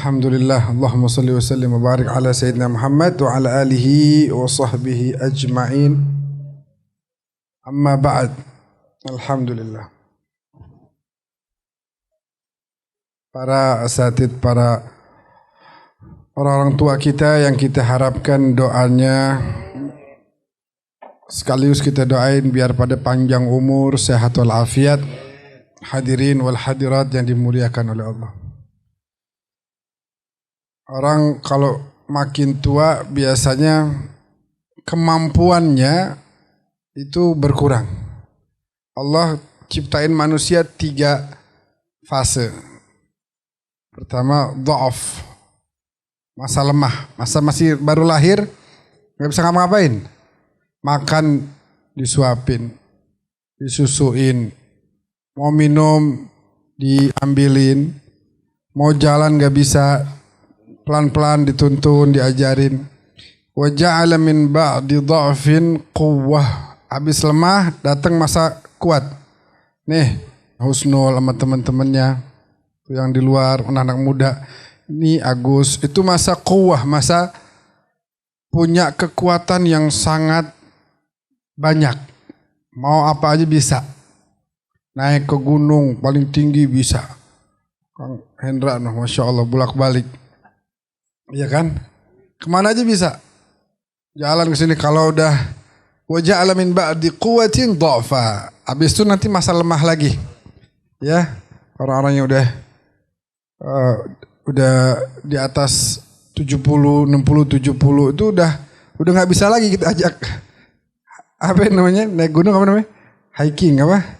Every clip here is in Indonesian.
Alhamdulillah, Allahumma salli wa sallim wa barik ala Sayyidina Muhammad wa ala alihi wa sahbihi ajma'in. Amma ba'd. Alhamdulillah. Para asatid, para orang-orang tua kita yang kita harapkan doanya, sekaligus kita doain biar pada panjang umur, sehat walafiat. Hadirin wal hadirat yang dimuliakan oleh Allah. Orang kalau makin tua biasanya kemampuannya itu berkurang. Allah ciptain manusia 3 fase. Pertama, dha'af, masa lemah, masa masih baru lahir, gak bisa ngapa-ngapain. Makan disuapin, disusuin, mau minum diambilin, mau jalan gak bisa, pelan-pelan dituntun, diajarin. Wa ja'ala min ba'di dha'fin quwwah. Habis lemah, datang masa kuat. Nih, Husnul sama teman-temannya yang di luar, anak-anak muda. Ini Agus, itu masa quwwah, masa punya kekuatan yang sangat banyak. Mau apa aja bisa. Naik ke gunung paling tinggi bisa. Kang Hendra, Masya Allah, bolak-balik. Iya kan? Kemana aja bisa. Jalan ke sini kalau udah wa ja'ala min ba'di quwwatin dha'fa. Habis itu nanti masa lemah lagi. Ya, orang-orang yang udah di atas 70, 60, 70 itu udah enggak bisa lagi kita ajak. Apa namanya? Naik gunung apa namanya? Hiking apa?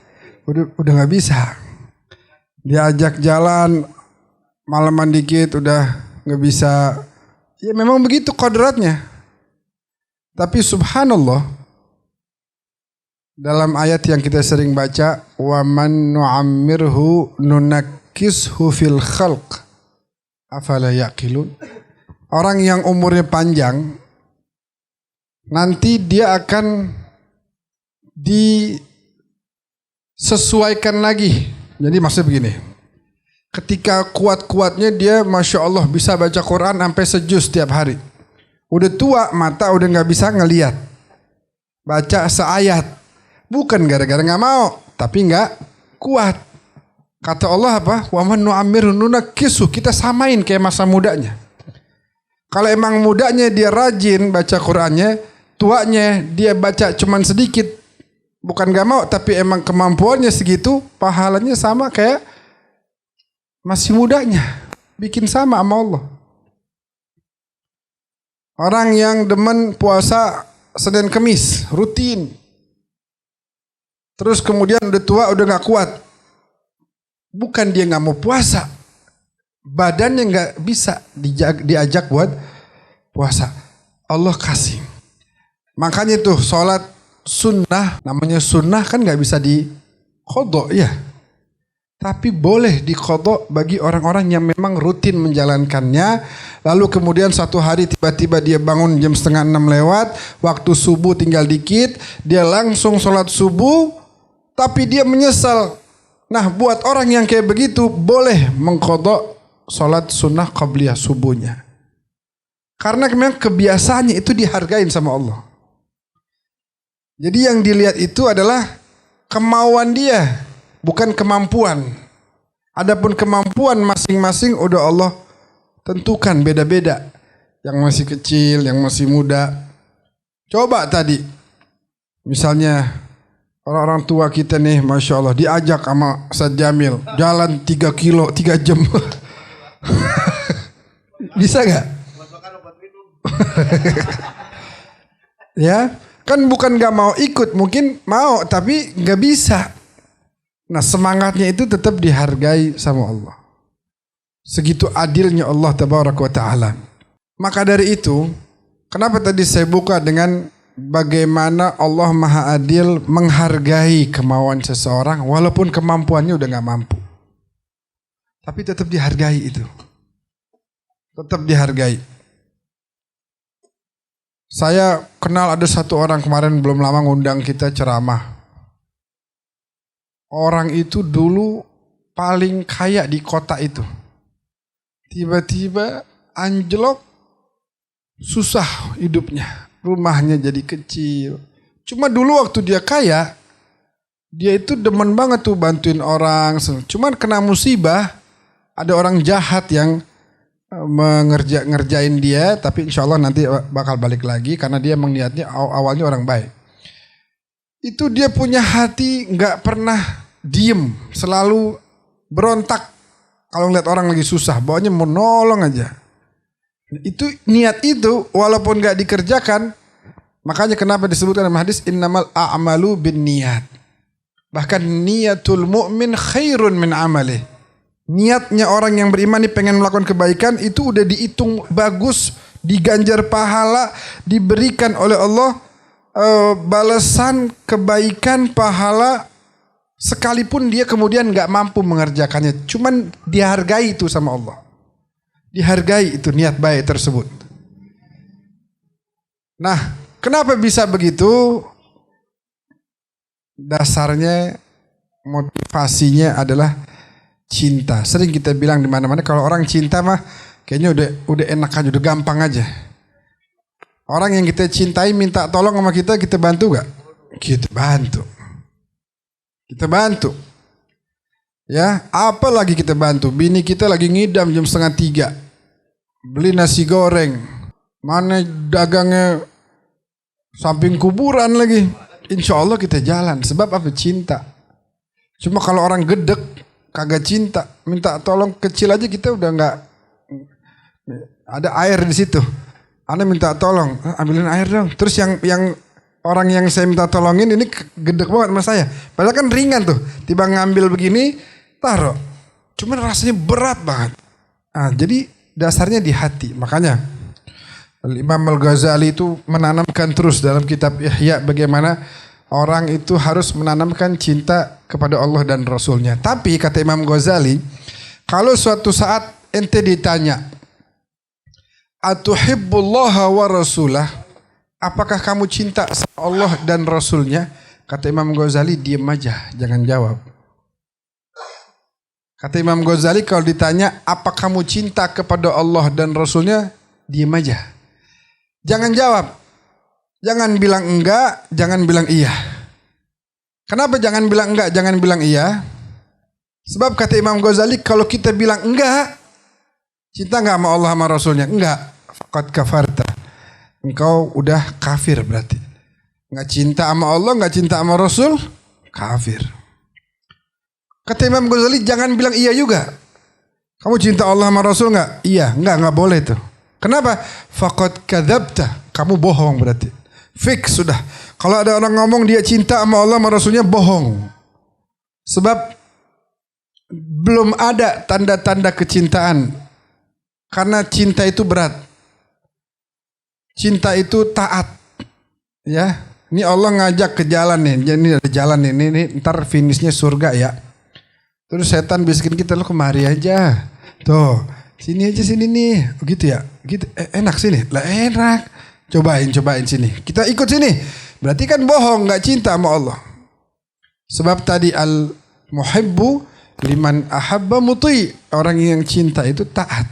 Udah enggak bisa. Diajak jalan malaman dikit udah nggak bisa. Ya memang begitu kodratnya. Tapi subhanallah, dalam ayat yang kita sering baca, wa man nu'ammirhu nunakkishu fil khalq afala yaqilun. Orang yang umurnya panjang nanti dia akan disesuaikan lagi. Jadi maksudnya begini, ketika kuat-kuatnya dia Masya Allah bisa baca Quran sampai sejuz setiap hari. Udah tua mata udah gak bisa ngelihat. Baca seayat. Bukan gara-gara gak mau, tapi gak kuat. Kata Allah apa? Wa man nu'ammirhu nunakkishu. Kita samain kayak masa mudanya. Kalau emang mudanya dia rajin baca Qurannya, tuanya dia baca cuman sedikit. Bukan gak mau, tapi emang kemampuannya segitu, pahalanya sama kayak masih mudanya, bikin sama Allah. Orang yang demen puasa Senin Kemis, rutin. Terus kemudian udah tua, udah gak kuat. Bukan dia gak mau puasa. Badannya gak bisa diajak buat puasa. Allah kasih. Makanya tuh sholat sunnah, namanya sunnah kan gak bisa diqodho ya. Tapi boleh diqodho bagi orang-orang yang memang rutin menjalankannya. Lalu kemudian satu hari tiba-tiba dia bangun jam 5:30 lewat, waktu subuh tinggal dikit, dia langsung sholat subuh, tapi dia menyesal. Nah buat orang yang kayak begitu boleh mengqodho sholat sunnah qabliyah subuhnya. Karena memang kebiasaannya itu dihargain sama Allah. Jadi yang dilihat itu adalah kemauan dia, bukan kemampuan. Adapun kemampuan masing-masing udah Allah tentukan beda-beda. Yang masih kecil, yang masih muda. Coba tadi, misalnya orang-orang tua kita nih, Masya Allah, diajak sama Ustaz Jamil, jalan 3 kilo, 3 jam. Bisa gak? Ya, kan bukan gak mau ikut, mungkin mau, tapi gak bisa. Nah semangatnya itu tetap dihargai sama Allah. Segitu adilnya Allah tabaraka wa ta'ala. Maka dari itu, kenapa tadi saya buka dengan bagaimana Allah maha adil menghargai kemauan seseorang walaupun kemampuannya udah gak mampu. Tapi tetap dihargai itu. Tetap dihargai. Saya kenal ada satu orang kemarin belum lama ngundang kita ceramah. Orang itu dulu paling kaya di kota itu. Tiba-tiba anjlok, susah hidupnya. Rumahnya jadi kecil. Cuma dulu waktu dia kaya, dia itu demen banget tuh bantuin orang. Cuman kena musibah, ada orang jahat yang ngerjain dia, tapi insya Allah nanti bakal balik lagi karena dia emang niatnya awalnya orang baik. Itu dia punya hati nggak pernah diem, selalu berontak kalau ngeliat orang lagi susah, bawanya mau nolong aja. Itu niat itu walaupun nggak dikerjakan, makanya kenapa disebutkan dalam hadis innamal a'malu bin niat. Bahkan niatul mu'min khairun min amalih. Niatnya orang yang beriman ini pengen melakukan kebaikan itu udah dihitung bagus, diganjar pahala, diberikan oleh Allah balasan kebaikan pahala sekalipun dia kemudian nggak mampu mengerjakannya. Cuman dihargai itu sama Allah. Dihargai itu niat baik tersebut. Nah, kenapa bisa begitu? Dasarnya motivasinya adalah cinta. Sering kita bilang di mana-mana kalau orang cinta mah kayaknya udah enak aja, udah gampang aja. Orang yang kita cintai minta tolong sama kita bantu gak? Kita bantu. Kita bantu. Ya, apa lagi kita bantu? Bini kita lagi ngidam jam 2:30. Beli nasi goreng. Mana dagangnya samping kuburan lagi. Insya Allah kita jalan. Sebab apa? Cinta. Cuma kalau orang gedek, kagak cinta, minta tolong kecil aja kita udah nggak. Ada air di situ. Anda minta tolong, ambilin air dong. Terus yang orang yang saya minta tolongin ini gedek banget sama saya. Padahal kan ringan tuh. Tiba ngambil begini, taruh. Cuman rasanya berat banget. Nah, jadi dasarnya di hati. Makanya Imam Al-Ghazali itu menanamkan terus dalam kitab Ihya bagaimana orang itu harus menanamkan cinta kepada Allah dan Rasulnya. Tapi kata Imam Ghazali, kalau suatu saat ente ditanya, atuhibbullaha wa rasulah, apakah kamu cinta sama Allah dan Rasulnya? Kata Imam Ghazali, diam aja, jangan jawab. Kata Imam Ghazali, kalau ditanya apa kamu cinta kepada Allah dan Rasulnya, diam aja. Jangan jawab. Jangan bilang enggak, jangan bilang iya. Kenapa jangan bilang enggak, jangan bilang iya? Sebab kata Imam Ghazali, kalau kita bilang enggak, cinta enggak sama Allah sama Rasulnya? Enggak. Faqad kafarta. Engkau udah kafir berarti. Enggak cinta sama Allah, enggak cinta sama Rasul, kafir. Kata Imam Ghazali, jangan bilang iya juga. Kamu cinta Allah sama Rasul enggak? Iya, enggak boleh tuh. Kenapa? Faqad kadzabta. Kamu bohong berarti. Fix sudah. Kalau ada orang ngomong dia cinta sama Allah sama Rasulnya, bohong. Sebab belum ada tanda-tanda kecintaan. Karena cinta itu berat. Cinta itu taat. Ya, ini Allah ngajak ke jalan nih. Ini ada jalan nih. Ini ntar finishnya surga ya. Terus setan bisikin kita, lo kemari aja. Tuh, sini aja sini nih. Gitu ya. Gitu. Enak sini. Lah enak. Cobain sini. Kita ikut sini. Berarti kan bohong, nggak cinta sama Allah. Sebab tadi al-muhibbu liman ahabba muti. Orang yang cinta itu taat.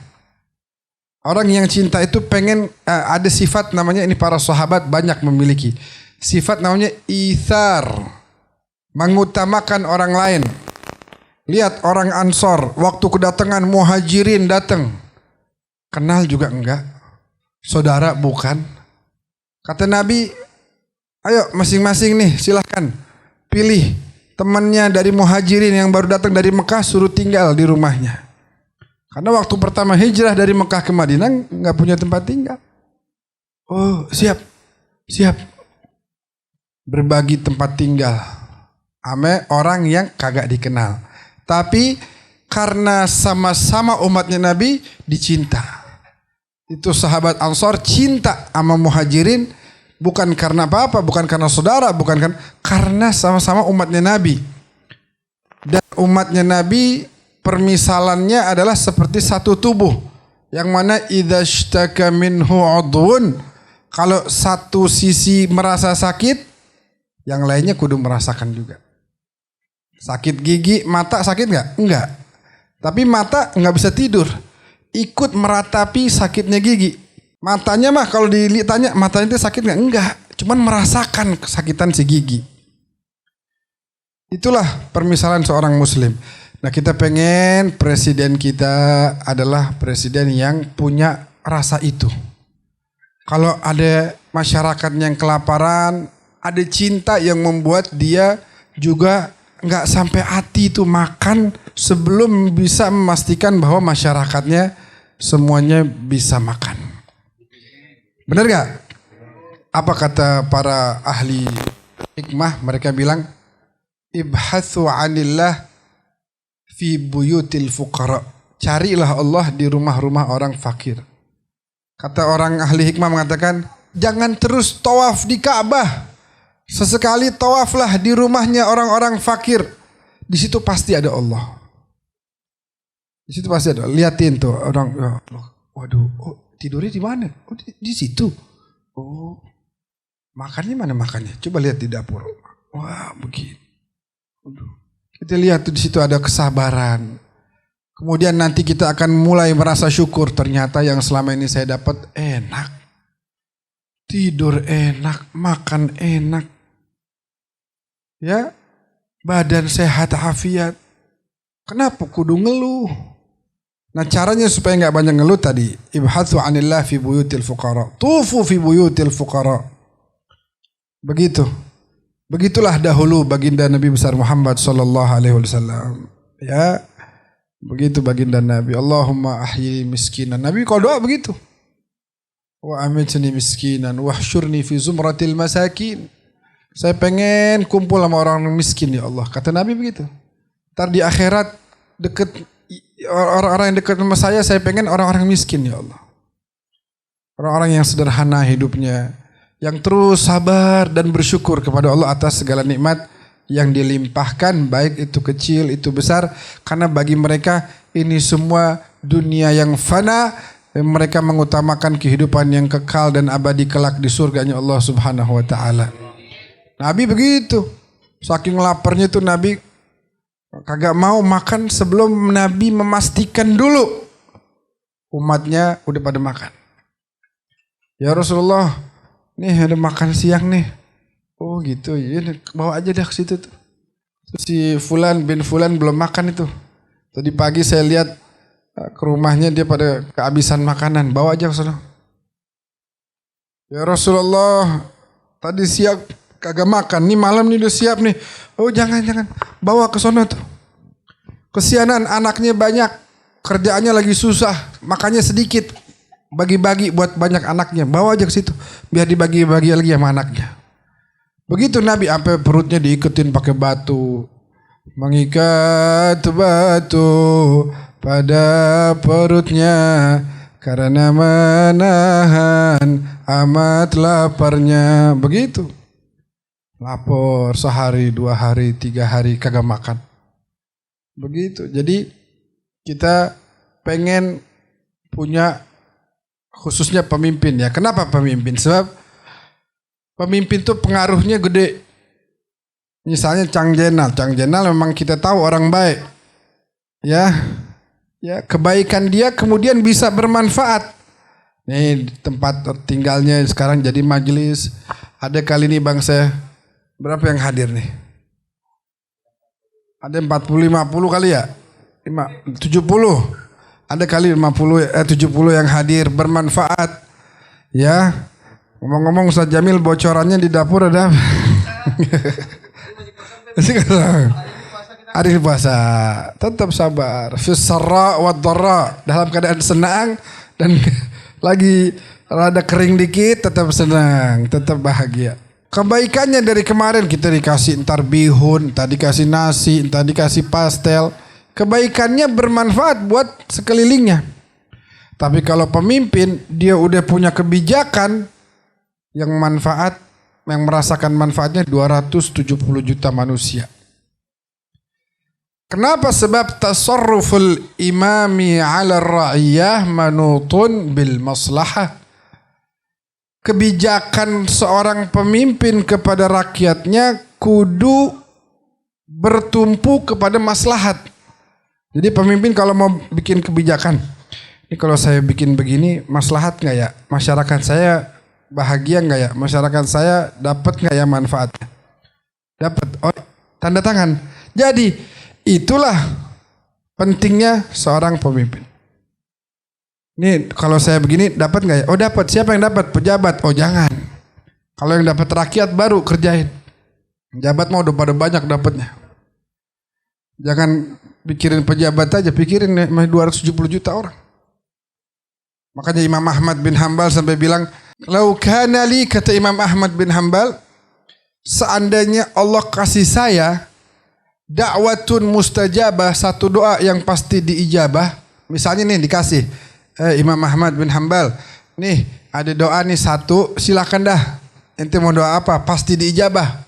Orang yang cinta itu pengen ada sifat namanya, ini para sahabat banyak memiliki. Sifat namanya ithar. Mengutamakan orang lain. Lihat orang Ansor, waktu kedatangan Muhajirin datang. Kenal juga enggak. Saudara bukan. Kata Nabi, ayo masing-masing nih silahkan pilih temannya dari Muhajirin yang baru datang dari Mekah, suruh tinggal di rumahnya. Karena waktu pertama hijrah dari Mekah ke Madinah nggak punya tempat tinggal. Oh siap. Berbagi tempat tinggal ame orang yang kagak dikenal. Tapi karena sama-sama umatnya Nabi dicinta. Itu sahabat Ansor cinta sama Muhajirin bukan karena apa-apa, bukan karena saudara, bukan karena sama-sama umatnya Nabi. Dan umatnya Nabi permisalannya adalah seperti satu tubuh yang mana idza ishtaka minhu udhun, kalau satu sisi merasa sakit, yang lainnya kudu merasakan juga. Sakit gigi, mata sakit nggak? Enggak. Tapi mata nggak bisa tidur. ikut meratapi sakitnya gigi. Matanya mah kalau ditanya matanya itu sakit nggak? Enggak, cuman merasakan kesakitan si gigi. Itulah permisalan seorang muslim. Nah, kita pengen presiden kita adalah presiden yang punya rasa itu. Kalau ada masyarakat yang kelaparan, ada cinta yang membuat dia juga nggak sampai hati itu makan sebelum bisa memastikan bahwa masyarakatnya semuanya bisa makan. Benar gak? Apa kata para ahli hikmah? Mereka bilang, ibhathu anillah fi buyutil fuqara. Carilah Allah di rumah-rumah orang fakir. Kata orang ahli hikmah mengatakan, jangan terus tawaf di Ka'bah. Sesekali tawaflah di rumahnya orang-orang fakir. Di situ pasti ada Allah. Di situ pasti ada. Liatin tuh orang, ya Allah, waduh, oh, tidurnya di mana? Oh, di situ. Oh, makannya mana makannya? Coba lihat di dapur. Wah, begini. Kita lihat tuh di situ ada kesabaran. Kemudian nanti kita akan mulai merasa syukur. Ternyata yang selama ini saya dapat enak. Tidur enak, makan enak. Ya, badan sehat afiat. Kenapa kudu ngeluh? Nah, caranya supaya nggak banyak ngeluh tadi. Ibhathu anillah fi buyutil fuqara. Tufu fi buyutil fuqara. Begitu. Begitulah dahulu baginda Nabi besar Muhammad sallallahu alaihi wasallam. Ya, begitu baginda Nabi. Allahumma ahyi miskinan. Nabi kalau doa begitu. Wa amitni miskinan wahsyurni fi zumratil masakin. Saya pengen kumpul sama orang miskin ya Allah. Kata Nabi begitu. Ntar di akhirat deket orang-orang yang dekat sama saya pengen orang-orang miskin ya Allah. Orang-orang yang sederhana hidupnya. Yang terus sabar dan bersyukur kepada Allah atas segala nikmat yang dilimpahkan, baik itu kecil, itu besar. Karena bagi mereka ini semua dunia yang fana, mereka mengutamakan kehidupan yang kekal dan abadi kelak di surganya Allah Subhanahu wa taala. Nabi begitu. Saking laparnya itu Nabi kagak mau makan sebelum Nabi memastikan dulu umatnya udah pada makan. Ya Rasulullah, nih ada makan siang nih. Oh gitu, ya bawa aja dah ke situ tuh. Si Fulan bin Fulan belum makan itu. Tadi pagi saya lihat ke rumahnya dia pada kehabisan makanan. Bawa aja ke sana. Ya Rasulullah, tadi siang kagak makan. Nih malam nih udah siap nih. Oh jangan. Bawa ke sana tuh. Kesianan anaknya banyak. Kerjaannya lagi susah. Makannya sedikit. Bagi-bagi buat banyak anaknya. Bawa aja ke situ. Biar dibagi-bagi lagi sama anaknya. Begitu Nabi sampai perutnya diiketin pakai batu. Mengikat batu pada perutnya karena menahan amat laparnya. Begitu. Lapar sehari, 2 hari, 3 hari kagak makan. Begitu. Jadi kita pengen punya khususnya pemimpin ya. Kenapa pemimpin? Sebab pemimpin tuh pengaruhnya gede. Misalnya Cang Jenal memang kita tahu orang baik. Ya, kebaikan dia kemudian bisa bermanfaat. Nih tempat tinggalnya sekarang jadi majelis. Ada kali ini bangsa berapa yang hadir nih? Ada 40-50 kali ya? 70. Ada kali 70 yang hadir bermanfaat. Ya. Ngomong-ngomong Ustaz Jamil bocorannya di dapur ada. Hari puasa tetap sabar. Fis sarra wad dharra, dalam keadaan senang dan lagi rada kering dikit tetap senang, tetap bahagia. Kebaikannya dari kemarin kita dikasih entar bihun, entar dikasih nasi, entar dikasih pastel. Kebaikannya bermanfaat buat sekelilingnya. Tapi kalau pemimpin dia udah punya kebijakan yang merasakan manfaatnya 270 juta manusia. Kenapa? Sebab tasarruful imami 'ala ar-ra'iyah manutun bil maslahah. Kebijakan seorang pemimpin kepada rakyatnya kudu bertumpu kepada maslahat. Jadi pemimpin kalau mau bikin kebijakan, Ini kalau saya bikin begini maslahat nggak ya? Masyarakat saya bahagia nggak ya? Masyarakat saya dapat nggak ya manfaatnya? Dapat. Oh, tanda tangan. Jadi itulah pentingnya seorang pemimpin. Ini kalau saya begini dapat nggak ya? Oh dapat. Siapa yang dapat? Pejabat. Oh jangan. Kalau yang dapat rakyat baru kerjain. Pejabat mau udah pada banyak dapatnya. Jangan pikirin pejabat aja, pikirin 270 juta orang. Makanya Imam Ahmad bin Hambal sampai bilang, "Lau kana li," kata Imam Ahmad bin Hambal, seandainya Allah kasih saya da'watun mustajabah, satu doa yang pasti diijabah. Misalnya nih dikasih, Imam Ahmad bin Hambal, nih ada doa nih satu, silakan dah. Ente mau doa apa? Pasti diijabah.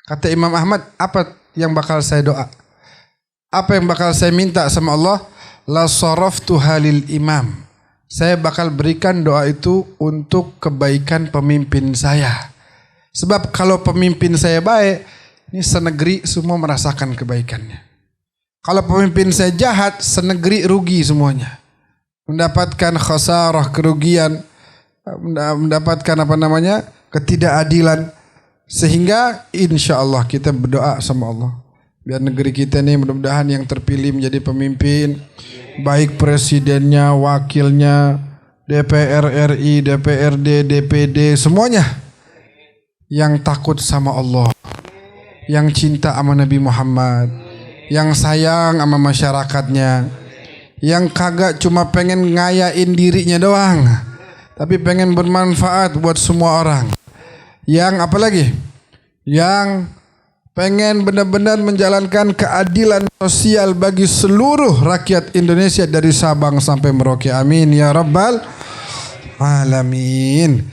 Kata Imam Ahmad, apa yang bakal saya doa? Apa yang bakal saya minta sama Allah? La saraftu halil imam. Saya bakal berikan doa itu untuk kebaikan pemimpin saya. Sebab kalau pemimpin saya baik, ini senegeri semua merasakan kebaikannya. Kalau pemimpin saya jahat, senegeri rugi semuanya. Mendapatkan khasarah, kerugian, mendapatkan ketidakadilan. Sehingga insya Allah kita berdoa sama Allah. Biar negeri kita ini mudah-mudahan yang terpilih menjadi pemimpin, baik presidennya, wakilnya, DPR RI, DPRD, DPD, semuanya yang takut sama Allah, yang cinta sama Nabi Muhammad, yang sayang sama masyarakatnya, yang kagak cuma pengen ngayain dirinya doang, tapi pengen bermanfaat buat semua orang. Yang apa lagi? Yang pengen benar-benar menjalankan keadilan sosial bagi seluruh rakyat Indonesia dari Sabang sampai Merauke. Amin ya rabbal alamin.